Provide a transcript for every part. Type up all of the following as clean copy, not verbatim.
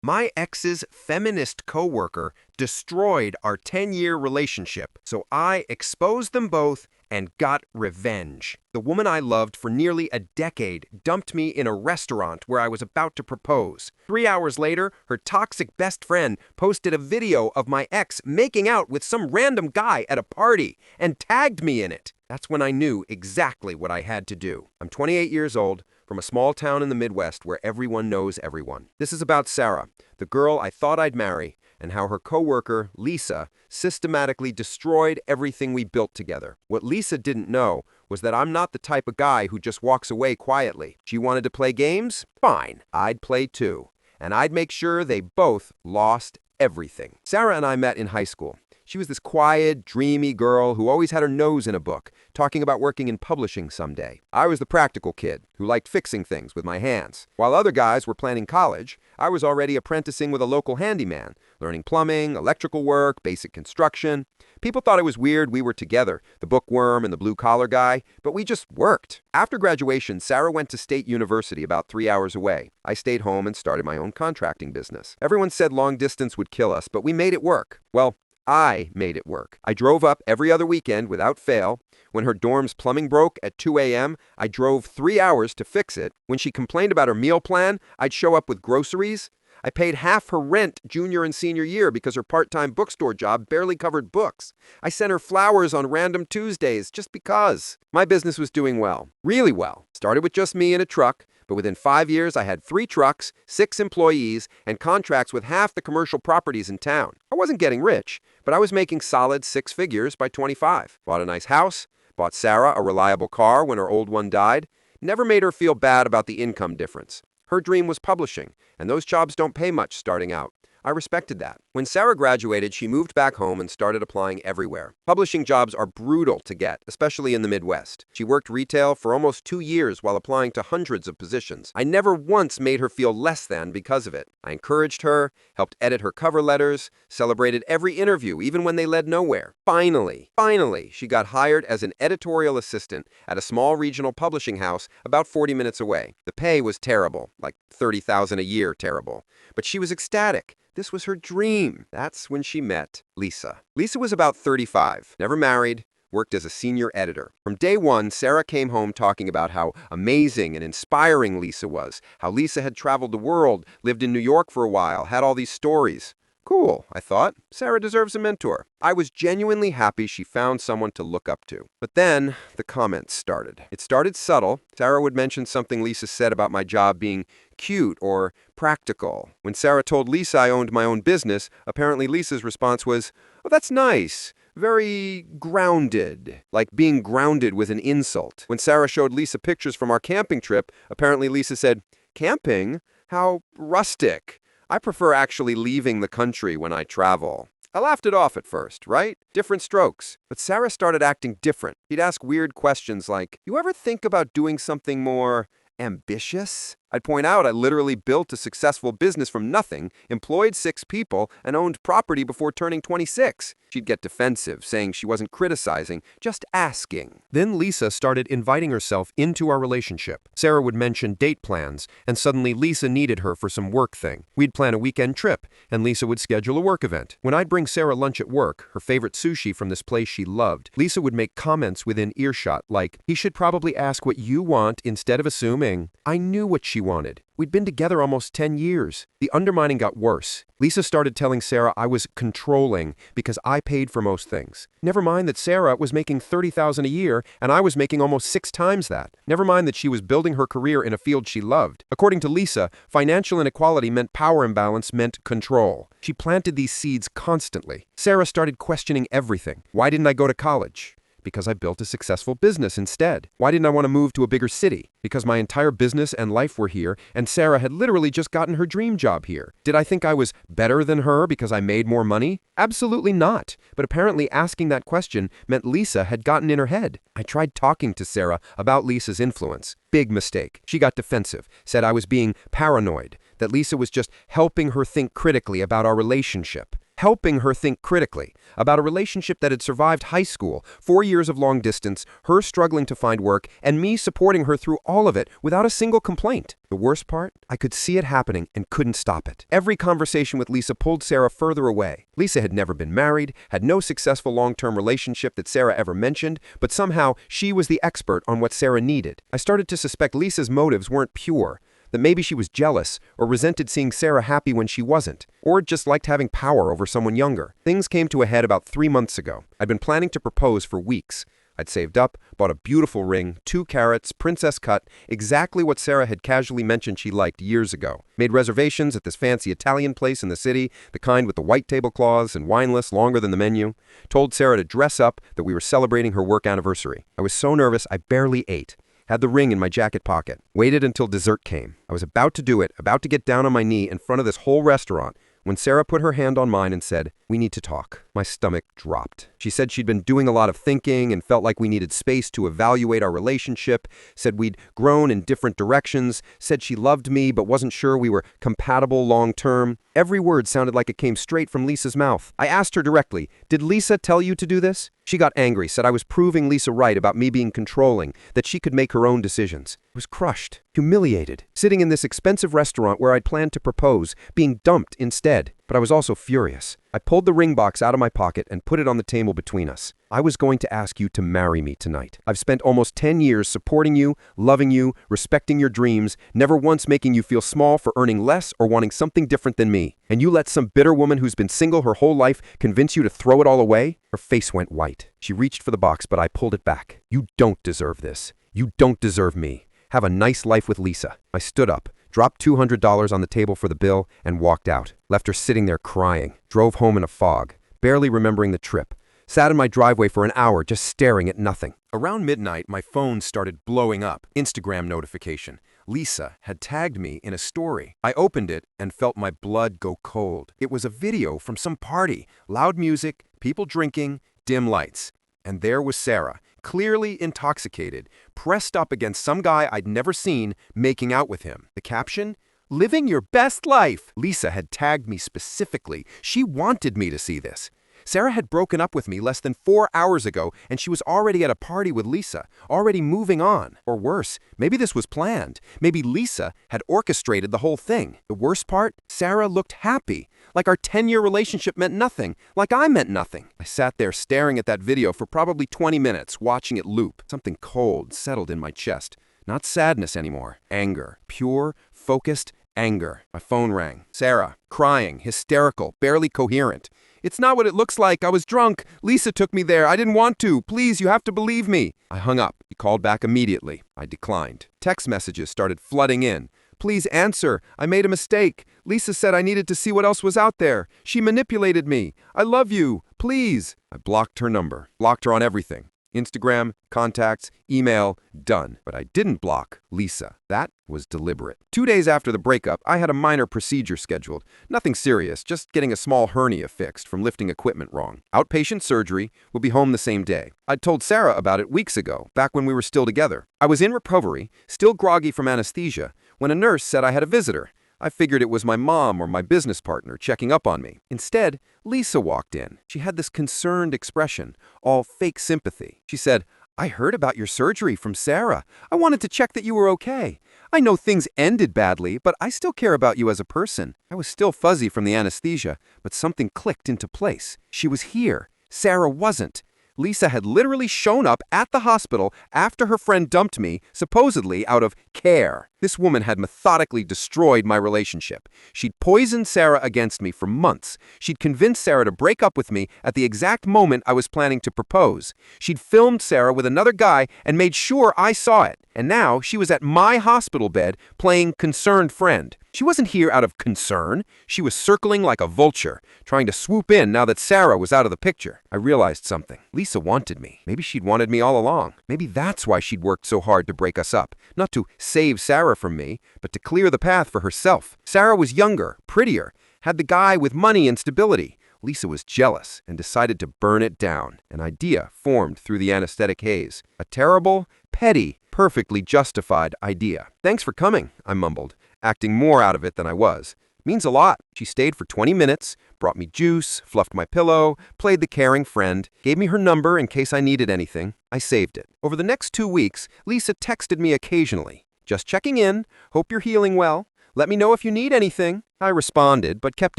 My ex's feminist coworker destroyed our 10-year relationship, so I exposed them both and got revenge. The woman I loved for nearly a decade dumped me in a restaurant where I was about to propose. 3 hours later, her toxic best friend posted a video of my ex making out with some random guy at a party and tagged me in it. That's when I knew exactly what I had to do. I'm 28 years old, from a small town in the Midwest where everyone knows everyone. This is about Sarah, the girl I thought I'd marry, and how her coworker, Lisa, systematically destroyed everything we built together. What Lisa didn't know was that I'm not the type of guy who just walks away quietly. She wanted to play games? Fine, I'd play too. And I'd make sure they both lost everything. Sarah and I met in high school. She was this quiet, dreamy girl who always had her nose in a book, talking about working in publishing someday. I was the practical kid who liked fixing things with my hands. While other guys were planning college, I was already apprenticing with a local handyman, learning plumbing, electrical work, basic construction. People thought it was weird we were together, the bookworm and the blue-collar guy, but we just worked. After graduation, Sarah went to State University about 3 hours away. I stayed home and started my own contracting business. Everyone said long distance would kill us, but we made it work. Well, I made it work. I drove up every other weekend without fail. When her dorm's plumbing broke at 2 a.m., I drove 3 hours to fix it. When she complained about her meal plan, I'd show up with groceries. I paid half her rent junior and senior year because her part-time bookstore job barely covered books. I sent her flowers on random Tuesdays just because. My business was doing well, really well. Started with just me in a truck, but within 5 years I had 3 trucks, 6 employees, and contracts with half the commercial properties in town. I wasn't getting rich, but I was making solid 6 figures by 25. Bought a nice house, bought Sarah a reliable car when her old one died, never made her feel bad about the income difference. Her dream was publishing, and those jobs don't pay much starting out. I respected that. When Sarah graduated, she moved back home and started applying everywhere. Publishing jobs are brutal to get, especially in the Midwest. She worked retail for almost 2 years while applying to hundreds of positions. I never once made her feel less than because of it. I encouraged her, helped edit her cover letters, celebrated every interview, even when they led nowhere. Finally, she got hired as an editorial assistant at a small regional publishing house about 40 minutes away. The pay was terrible, like $30,000 a year terrible. But she was ecstatic. This was her dream. That's when she met Lisa. Lisa was about 35, never married, worked as a senior editor. From day one, Sarah came home talking about how amazing and inspiring Lisa was, how Lisa had traveled the world, lived in New York for a while, had all these stories. Cool, I thought. Sarah deserves a mentor. I was genuinely happy she found someone to look up to. But then the comments started. It started subtle. Sarah would mention something Lisa said about my job being cute or practical. When Sarah told Lisa I owned my own business, apparently Lisa's response was, "Oh, that's nice. Very grounded." Like being grounded was an insult. When Sarah showed Lisa pictures from our camping trip, apparently Lisa said, "Camping? How rustic. I prefer actually leaving the country when I travel." I laughed it off at first, right? Different strokes. But Sarah started acting different. She'd ask weird questions like, "You ever think about doing something more ambitious?" I'd point out I literally built a successful business from nothing, employed 6 people, and owned property before turning 26. She'd get defensive, saying she wasn't criticizing, just asking. Then Lisa started inviting herself into our relationship. Sarah would mention date plans, and suddenly Lisa needed her for some work thing. We'd plan a weekend trip, and Lisa would schedule a work event. When I'd bring Sarah lunch at work, her favorite sushi from this place she loved, Lisa would make comments within earshot like, "He should probably ask what you want instead of assuming." I knew what she wanted. We'd been together almost 10 years. The undermining got worse. Lisa started telling Sarah I was controlling because I paid for most things. Never mind that Sarah was making $30,000 a year and I was making almost 6 times that. Never mind that she was building her career in a field she loved. According to Lisa, financial inequality meant power imbalance meant control. She planted these seeds constantly. Sarah started questioning everything. Why didn't I go to college? Because I built a successful business instead. Why didn't I want to move to a bigger city? Because my entire business and life were here, and Sarah had literally just gotten her dream job here. Did I think I was better than her because I made more money? Absolutely not. But apparently asking that question meant Lisa had gotten in her head. I tried talking to Sarah about Lisa's influence. Big mistake. She got defensive, said I was being paranoid, that Lisa was just helping her think critically about our relationship. helping her think critically about a relationship that had survived high school, 4 years of long distance, her struggling to find work, and me supporting her through all of it without a single complaint. The worst part? I could see it happening and couldn't stop it. Every conversation with Lisa pulled Sarah further away. Lisa had never been married, had no successful long-term relationship that Sarah ever mentioned, but somehow she was the expert on what Sarah needed. I started to suspect Lisa's motives weren't pure, that maybe she was jealous or resented seeing Sarah happy when she wasn't, or just liked having power over someone younger. Things came to a head about 3 months ago. I'd been planning to propose for weeks. I'd saved up, bought a beautiful ring, 2 carats, princess cut, exactly what Sarah had casually mentioned she liked years ago. Made reservations at this fancy Italian place in the city, the kind with the white tablecloths and wine lists longer than the menu. Told Sarah to dress up, that we were celebrating her work anniversary. I was so nervous I barely ate. Had the ring in my jacket pocket. Waited until dessert came. I was about to do it, about to get down on my knee in front of this whole restaurant, when Sarah put her hand on mine and said, "We need to talk." My stomach dropped. She said she'd been doing a lot of thinking and felt like we needed space to evaluate our relationship, said we'd grown in different directions, said she loved me but wasn't sure we were compatible long-term. Every word sounded like it came straight from Lisa's mouth. I asked her directly, "Did Lisa tell you to do this?" She got angry, said I was proving Lisa right about me being controlling, that she could make her own decisions. I was crushed, humiliated, sitting in this expensive restaurant where I'd planned to propose, being dumped instead. But I was also furious. I pulled the ring box out of my pocket and put it on the table between us. I was going to ask you to marry me tonight. I've spent almost 10 years supporting you, loving you, respecting your dreams, never once making you feel small for earning less or wanting something different than me. And you let some bitter woman who's been single her whole life convince you to throw it all away? Her face went white. She reached for the box, but I pulled it back. You don't deserve this. You don't deserve me. Have a nice life with Lisa. I stood up, dropped $200 on the table for the bill, and walked out. Left her sitting there crying. Drove home in a fog, barely remembering the trip. Sat in my driveway for an hour just staring at nothing. Around midnight, my phone started blowing up. Instagram notification. Lisa had tagged me in a story. I opened it and felt my blood go cold. It was a video from some party. Loud music, people drinking, dim lights. And there was Sarah, clearly intoxicated, pressed up against some guy I'd never seen, making out with him. The caption? "Living your best life." Lisa had tagged me specifically. She wanted me to see this. Sarah had broken up with me less than 4 hours ago, and she was already at a party with Lisa, already moving on. Or worse, maybe this was planned. Maybe Lisa had orchestrated the whole thing. The worst part? Sarah looked happy, like our 10-year relationship meant nothing, like I meant nothing. I sat there staring at that video for probably 20 minutes, watching it loop. Something cold settled in my chest. Not sadness anymore. Anger. Pure, focused anger. My phone rang. Sarah, crying, hysterical, barely coherent. "It's not what it looks like. I was drunk. Lisa took me there. I didn't want to. Please, you have to believe me." I hung up. He called back immediately. I declined. Text messages started flooding in. "Please answer. I made a mistake. Lisa said I needed to see what else was out there. She manipulated me. I love you. Please." I blocked her number. Blocked her on everything. Instagram, contacts, email, done. But I didn't block Lisa. That was deliberate. 2 days after the breakup, I had a minor procedure scheduled. Nothing serious, just getting a small hernia fixed from lifting equipment wrong. Outpatient surgery, will be home the same day. I'd told Sarah about it weeks ago, back when we were still together. I was in recovery, still groggy from anesthesia, when a nurse said I had a visitor. I figured it was my mom or my business partner checking up on me. Instead, Lisa walked in. She had this concerned expression, all fake sympathy. She said, "I heard about your surgery from Sarah. I wanted to check that you were okay. I know things ended badly, but I still care about you as a person." I was still fuzzy from the anesthesia, but something clicked into place. She was here. Sarah wasn't. Lisa had literally shown up at the hospital after her friend dumped me, supposedly out of care. This woman had methodically destroyed my relationship. She'd poisoned Sarah against me for months. She'd convinced Sarah to break up with me at the exact moment I was planning to propose. She'd filmed Sarah with another guy and made sure I saw it. And now she was at my hospital bed playing concerned friend. She wasn't here out of concern. She was circling like a vulture, trying to swoop in now that Sarah was out of the picture. I realized something. Lisa wanted me. Maybe she'd wanted me all along. Maybe that's why she'd worked so hard to break us up. Not to save Sarah from me, but to clear the path for herself. Sarah was younger, prettier, had the guy with money and stability. Lisa was jealous and decided to burn it down. An idea formed through the anesthetic haze. A terrible, petty, perfectly justified idea. "Thanks for coming," I mumbled, acting more out of it than I was. Means a lot. She stayed for 20 minutes, brought me juice, fluffed my pillow, played the caring friend, gave me her number in case I needed anything. I saved it. Over the next 2 weeks, Lisa texted me occasionally. Just checking in. Hope you're healing well. Let me know if you need anything. I responded, but kept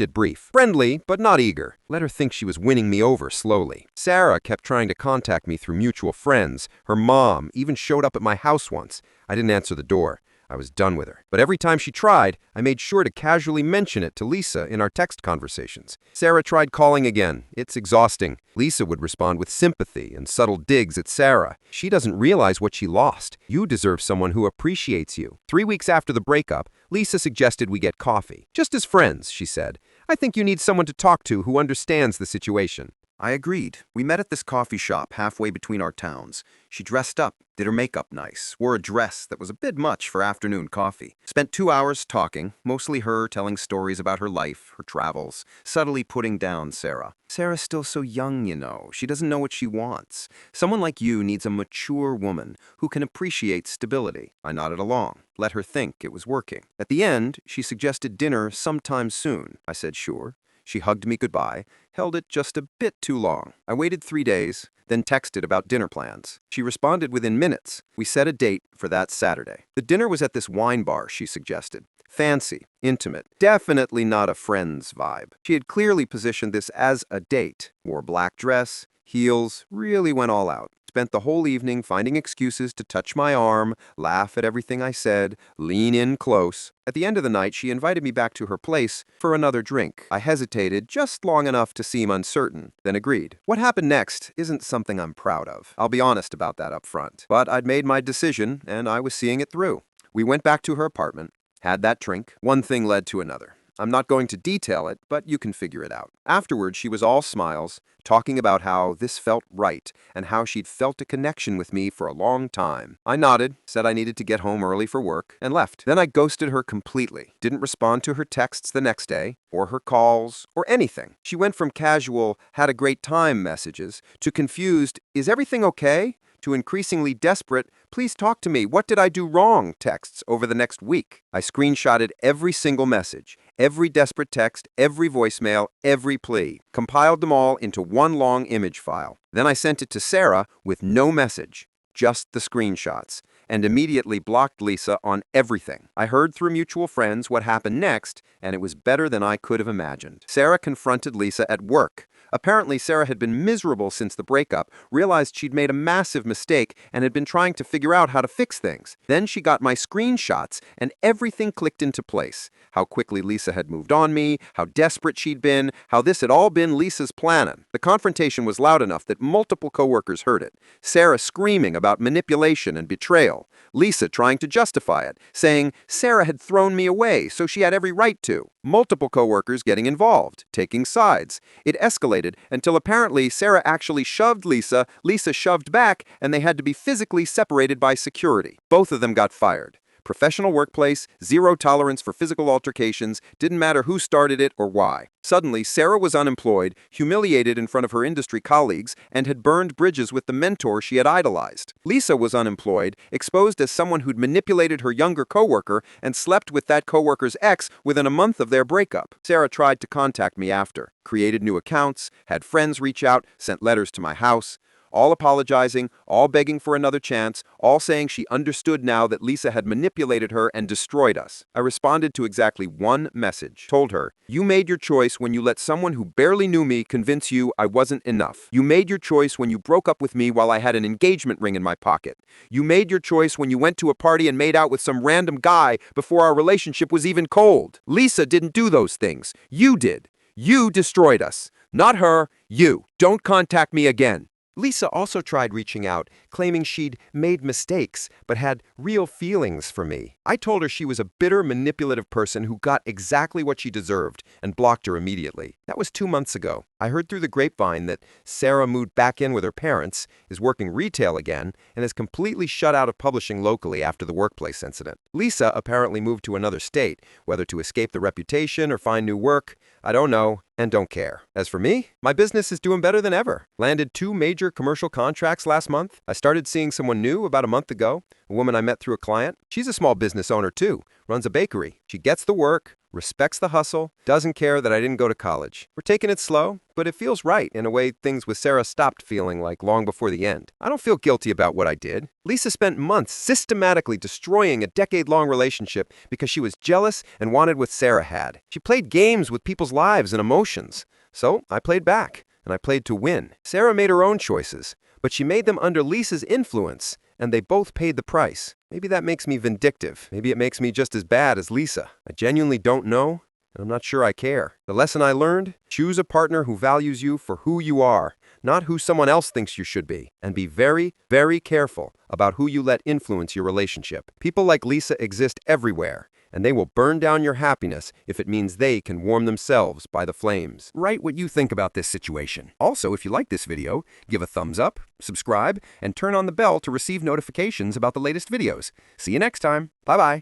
it brief. Friendly, but not eager. Let her think she was winning me over slowly. Sarah kept trying to contact me through mutual friends. Her mom even showed up at my house once. I didn't answer the door. I was done with her. But every time she tried, I made sure to casually mention it to Lisa in our text conversations. Sarah tried calling again. It's exhausting. Lisa would respond with sympathy and subtle digs at Sarah. She doesn't realize what she lost. You deserve someone who appreciates you. 3 weeks after the breakup, Lisa suggested we get coffee. Just as friends, she said. I think you need someone to talk to who understands the situation. I agreed. We met at this coffee shop halfway between our towns. She dressed up, did her makeup nice, wore a dress that was a bit much for afternoon coffee. Spent 2 hours talking, mostly her telling stories about her life, her travels, subtly putting down Sarah. Sarah's still so young, you know. She doesn't know what she wants. Someone like you needs a mature woman who can appreciate stability. I nodded along, let her think it was working. At the end, she suggested dinner sometime soon. I said sure. She hugged me goodbye, held it just a bit too long. I waited 3 days, then texted about dinner plans. She responded within minutes. We set a date for that Saturday. The dinner was at this wine bar, she suggested. Fancy, intimate, definitely not a friend's vibe. She had clearly positioned this as a date. Wore black dress, heels, really went all out. Spent the whole evening finding excuses to touch my arm, laugh at everything I said, lean in close. At the end of the night, she invited me back to her place for another drink. I hesitated just long enough to seem uncertain, then agreed. What happened next isn't something I'm proud of. I'll be honest about that up front. But I'd made my decision, and I was seeing it through. We went back to her apartment, had that drink. One thing led to another. I'm not going to detail it, but you can figure it out. Afterwards, she was all smiles, talking about how this felt right and how she'd felt a connection with me for a long time. I nodded, said I needed to get home early for work, and left. Then I ghosted her completely. Didn't respond to her texts the next day, or her calls, or anything. She went from casual, had a great time messages, to confused, is everything okay? To increasingly desperate, please talk to me, what did I do wrong texts over the next week. I screenshotted every single message, every desperate text, every voicemail, every plea, compiled them all into one long image file. Then I sent it to Sarah with no message, just the screenshots, and immediately blocked Lisa on everything. I heard through mutual friends what happened next, and it was better than I could have imagined. Sarah confronted Lisa at work. Apparently, Sarah had been miserable since the breakup, realized she'd made a massive mistake, and had been trying to figure out how to fix things. Then she got my screenshots, and everything clicked into place. How quickly Lisa had moved on me, how desperate she'd been, how this had all been Lisa's planning. The confrontation was loud enough that multiple coworkers heard it. Sarah screaming about manipulation and betrayal. Lisa trying to justify it, saying Sarah had thrown me away, so she had every right to. Multiple coworkers getting involved, taking sides. It escalated until apparently Sarah actually shoved Lisa, Lisa shoved back, and they had to be physically separated by security. Both of them got fired. Professional workplace, zero tolerance for physical altercations, didn't matter who started it or why. Suddenly, Sarah was unemployed, humiliated in front of her industry colleagues, and had burned bridges with the mentor she had idolized. Lisa was unemployed, exposed as someone who'd manipulated her younger coworker and slept with that coworker's ex within a month of their breakup. Sarah tried to contact me after, created new accounts, had friends reach out, sent letters to my house. All apologizing, all begging for another chance, all saying she understood now that Lisa had manipulated her and destroyed us. I responded to exactly one message. Told her, you made your choice when you let someone who barely knew me convince you I wasn't enough. You made your choice when you broke up with me while I had an engagement ring in my pocket. You made your choice when you went to a party and made out with some random guy before our relationship was even cold. Lisa didn't do those things. You did. You destroyed us. Not her, you. Don't contact me again. Lisa also tried reaching out, claiming she'd made mistakes, but had real feelings for me. I told her she was a bitter, manipulative person who got exactly what she deserved and blocked her immediately. That was 2 months ago. I heard through the grapevine that Sarah moved back in with her parents, is working retail again, and is completely shut out of publishing locally after the workplace incident. Lisa apparently moved to another state, whether to escape the reputation or find new work. I don't know. and don't care. As for me, my business is doing better than ever. Landed 2 major commercial contracts last month. I started seeing someone new about a month ago, a woman I met through a client. She's a small business owner too, runs a bakery. She gets the work, respects the hustle, doesn't care that I didn't go to college. We're taking it slow, but it feels right in a way things with Sarah stopped feeling like long before the end. I don't feel guilty about what I did. Lisa spent months systematically destroying a decade-long relationship because she was jealous and wanted what Sarah had. She played games with people's lives and emotions. So I played back, and I played to win. Sarah made her own choices, but she made them under Lisa's influence, and they both paid the price. Maybe that makes me vindictive. Maybe it makes me just as bad as Lisa. I genuinely don't know, and I'm not sure I care. The lesson I learned: choose a partner who values you for who you are, not who someone else thinks you should be. And be very, very careful about who you let influence your relationship. People like Lisa exist everywhere, and they will burn down your happiness if it means they can warm themselves by the flames. Write what you think about this situation. Also, if you like this video, give a thumbs up, subscribe, and turn on the bell to receive notifications about the latest videos. See you next time. Bye-bye.